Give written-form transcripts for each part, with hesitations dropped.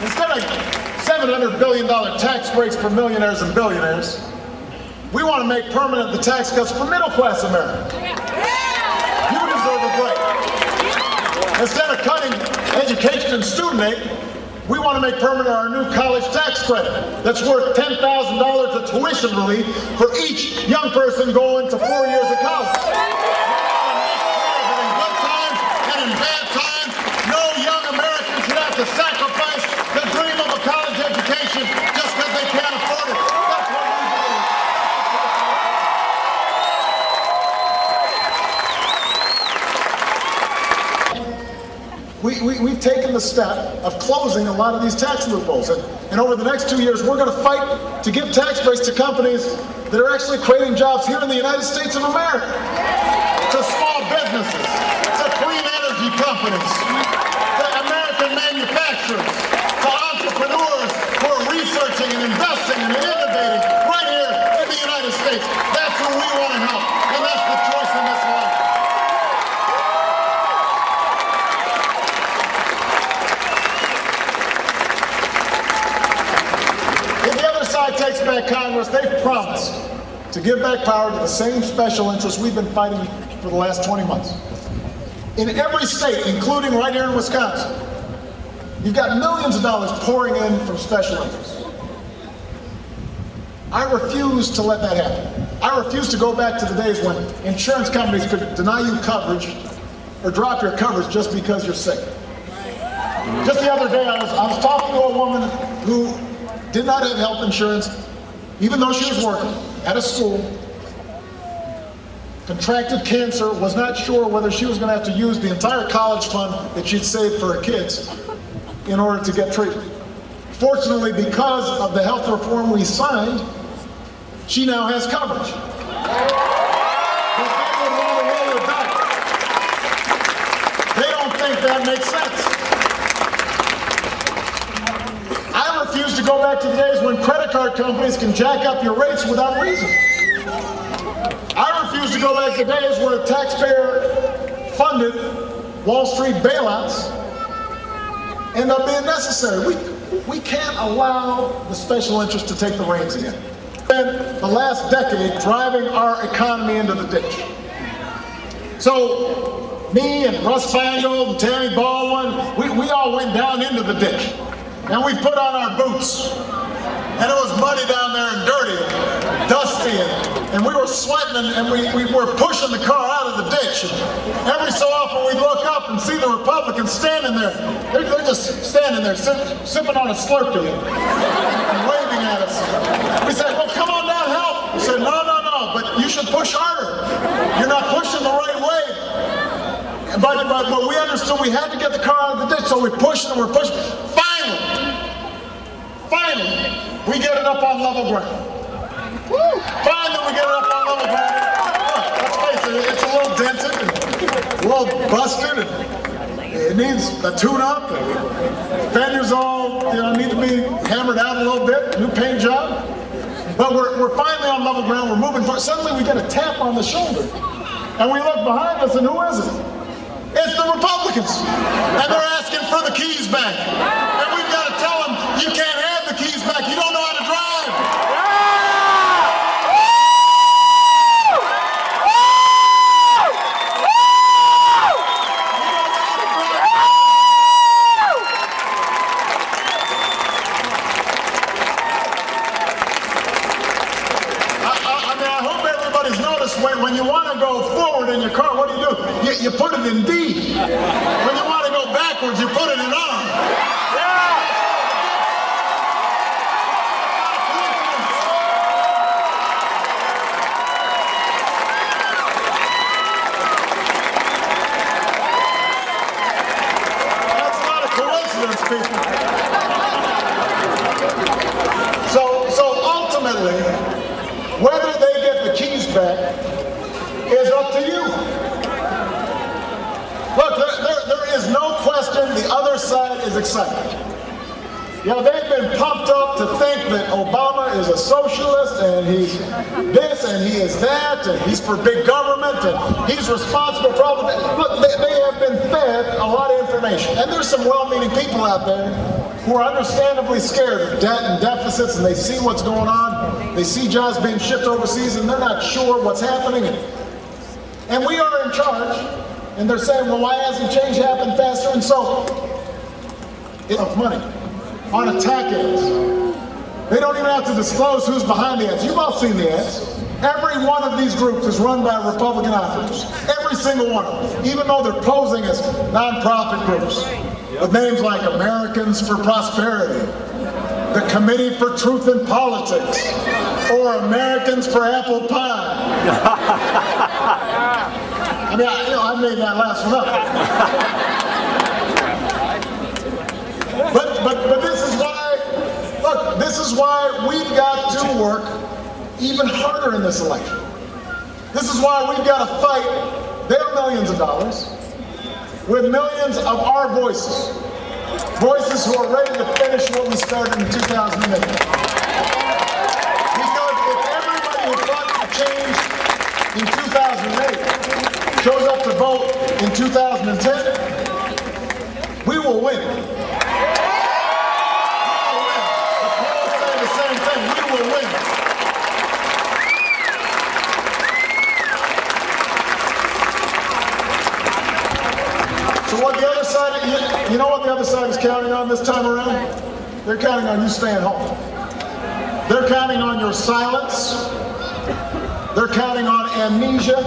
Instead of $700 billion tax breaks for millionaires and billionaires, we want to make permanent the tax cuts for middle-class Americans. You deserve a break. Instead of cutting education and student aid, we want to make permanent our new college tax credit that's worth $10,000 of tuition relief for each young person going to 4 years of college. We want to make sure that in good times and in bad times, no young American should have to sacrifice the dream of a college education just because they can't afford it. That's what we believe. We've taken the step of closing a lot of these tax loopholes. And over the next 2 years, we're going to fight to give tax breaks to companies that are actually creating jobs here in the United States of America. To small businesses, to clean energy companies, to American manufacturers, to entrepreneurs who are researching and investing and innovating right here in the United States. That's who we want to help. And that's the choice in this life. Takes back Congress, they've promised to give back power to the same special interests we've been fighting for the last 20 months. In every state, including right here in Wisconsin, you've got millions of dollars pouring in from special interests. I refuse to let that happen. I refuse to go back to the days when insurance companies could deny you coverage or drop your coverage just because you're sick. Just the other day, I was talking to a woman who did not have health insurance, even though she was working at a school, contracted cancer, was not sure whether she was going to have to use the entire college fund that she'd saved for her kids in order to get treatment. Fortunately, because of the health reform we signed, she now has coverage. But they would want to roll it back. They don't think that makes sense. I refuse to go back to the days when credit card companies can jack up your rates without reason. I refuse to go back to days where taxpayer-funded Wall Street bailouts end up being necessary. We can't allow the special interests to take the reins again. Spent the last decade driving our economy into the ditch. So me and Russ Feingold and Tammy Baldwin, we all went down into the ditch. And we put on our boots. And it was muddy down there and dirty and dusty. And we were sweating and we were pushing the car out of the ditch. And every so often we'd look up and see the Republicans standing there. They're just standing there sipping on a Slurpee and waving at us. We said, well, come on down, help. He said, no, but you should push harder. You're not pushing the right way. But we understood we had to get the car out of the ditch, so we pushed and we're pushing. Finally, we get it up on level ground. Finally, we get it up on level ground. Let's face it, it's a little dented and a little busted, and it needs a tune-up. Fenders all need to be hammered out a little bit, new paint job. But we're finally on level ground. We're moving forward. Suddenly, we get a tap on the shoulder, and we look behind us, and who is it? It's the Republicans, and they're asking for the keys back. And we've got to tell them, you can't have the keys back. You don't know how to drive. I hope everybody's noticed when you want to go forward in your car, what do? You put it in D. When you want to go backwards, you put it in R. That's not a coincidence, people. So ultimately, whether they get the keys back is up to you. Look, there is no question the other side is excited. They've been pumped up to think that Obama is a socialist and he's this and he is that and he's for big government and he's responsible for all of it. Look, they have been fed a lot of information. And there's some well-meaning people out there who are understandably scared of debt and deficits, and they see what's going on. They see jobs being shipped overseas, and they're not sure what's happening. And we are in charge, and they're saying, well, why hasn't change happened faster? And so, of money on attack ads. They don't even have to disclose who's behind the ads. You've all seen the ads. Every one of these groups is run by Republican operatives. Every single one of them, even though they're posing as nonprofit groups with names like Americans for Prosperity, the Committee for Truth in Politics, or Americans for Apple Pie. I mean, I made that last one up. But this is why, look, this is why we've got to work even harder in this election. This is why we've got to fight their millions of dollars with millions of our voices. Voices who are ready to finish what we started in 2008. Because if everybody who fought for change in 2008 shows up to vote in 2010, we will win. We will win. The polls say the same thing. We will win. So what the other side, you know what the other side is counting on this time around? They're counting on you staying home. They're counting on your silence. They're counting on amnesia.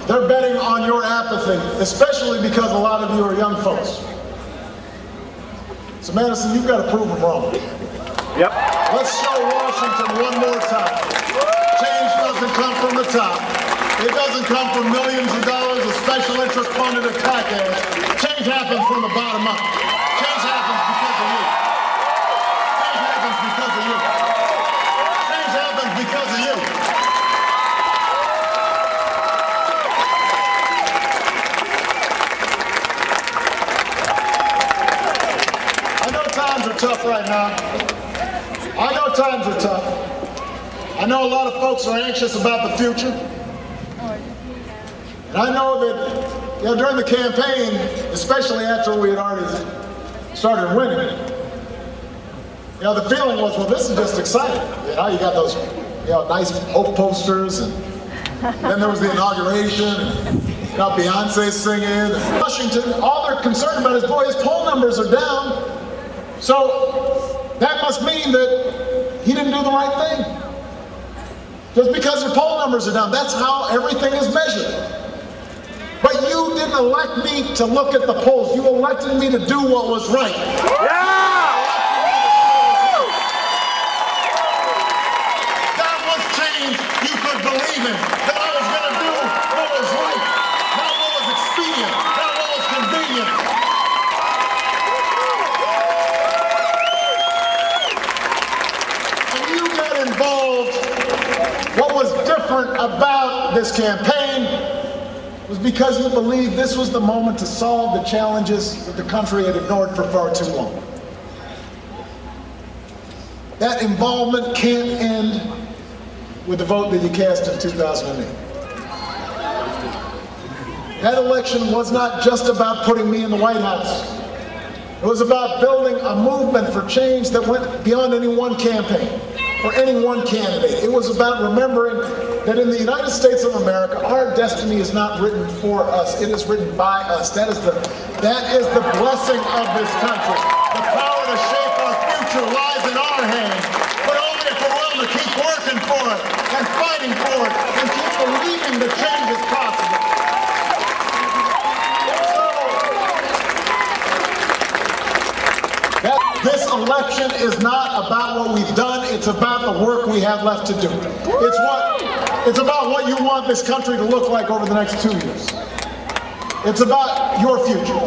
They're betting on your apathy, especially because a lot of you are young folks. So Madison, you've got to prove them wrong. Yep. Let's show Washington one more time. Change doesn't come from the top. It doesn't come from millions of dollars of special interest funded attack ads. Change happens from the bottom up. Change happens because of you. Change happens because of you. Change happens because of you. I know times are tough right now. I know times are tough. I know a lot of folks are anxious about the future. And I know that during the campaign, especially after we had already started winning, the feeling was, well, this is just exciting. You got those nice hope posters, and then there was the inauguration, and Beyonce singing. And Washington, all they're concerned about is, boy, his poll numbers are down. So that must mean that he didn't do the right thing. Just because your poll numbers are down, that's how everything is measured. But you didn't elect me to look at the polls. You elected me to do what was right. Yeah! That was change you could believe in. That I was going to do what was right. Not what was expedient. Not what was convenient. And you got involved. What was different about this campaign was because you believed this was the moment to solve the challenges that the country had ignored for far too long. That involvement can't end with the vote that you cast in 2008. That election was not just about putting me in the White House. It was about building a movement for change that went beyond any one campaign or any one candidate. It was about remembering that in the United States of America, our destiny is not written for us, it is written by us. That is the blessing of this country. The power to shape our future lies in our hands, but only if we're willing to keep working for it and fighting for it and keep believing that change is possible. This election is not about what we've done, it's about the work we have left to do. It's about what you want this country to look like over the next 2 years. It's about your future.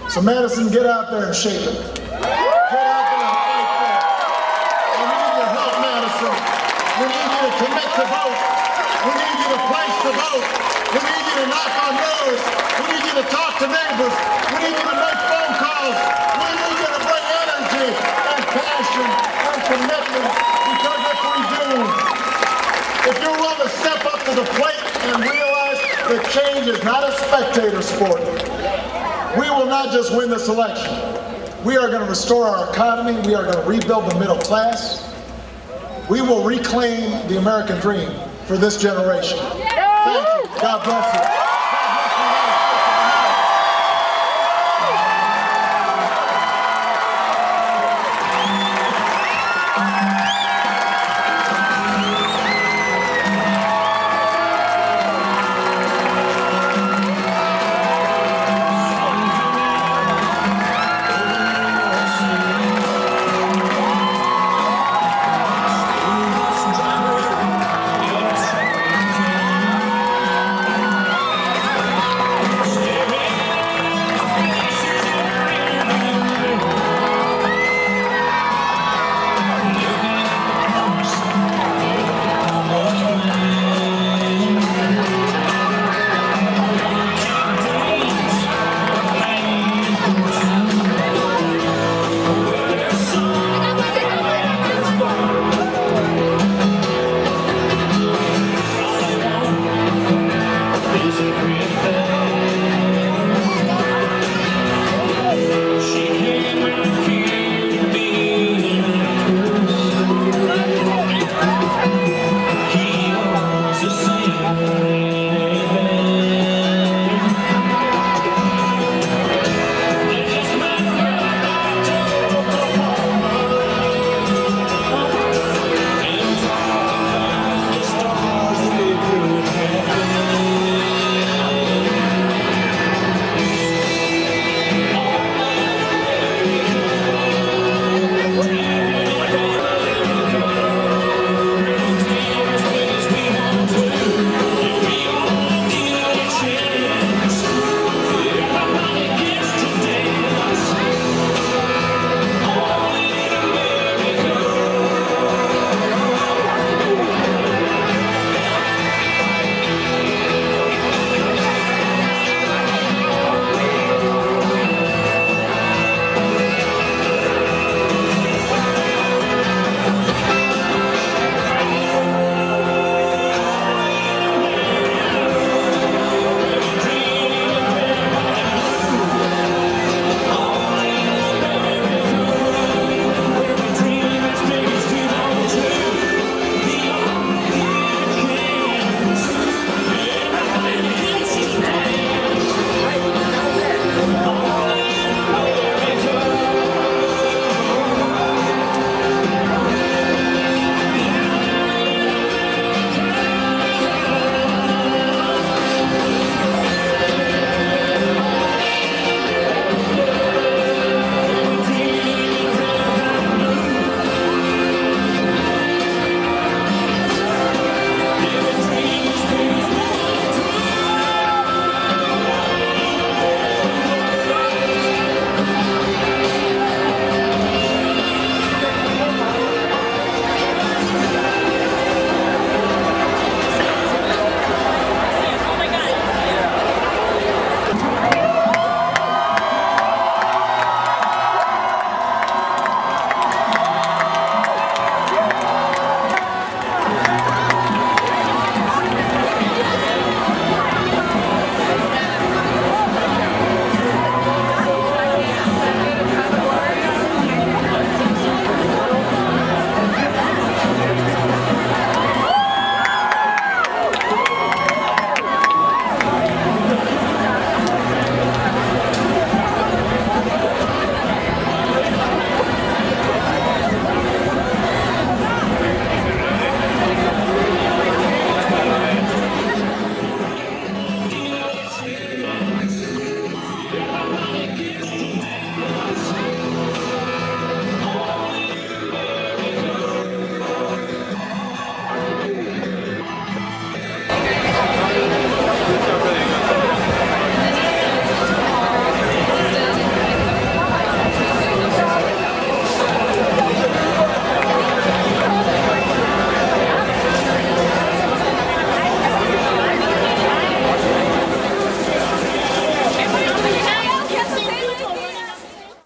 So Madison, get out there and shape it. Get out there and fight for it. We need your help, Madison. We need you to commit to vote. We need you to place to vote. We need you to knock on doors. We need you to talk to neighbors. We need you to make phone calls. We need you to bring energy and passion and commitment, because if you're willing to step up to the plate and realize that change is not a spectator sport, we will not just win this election. We are going to restore our economy. We are going to rebuild the middle class. We will reclaim the American dream for this generation. Thank you. God bless you.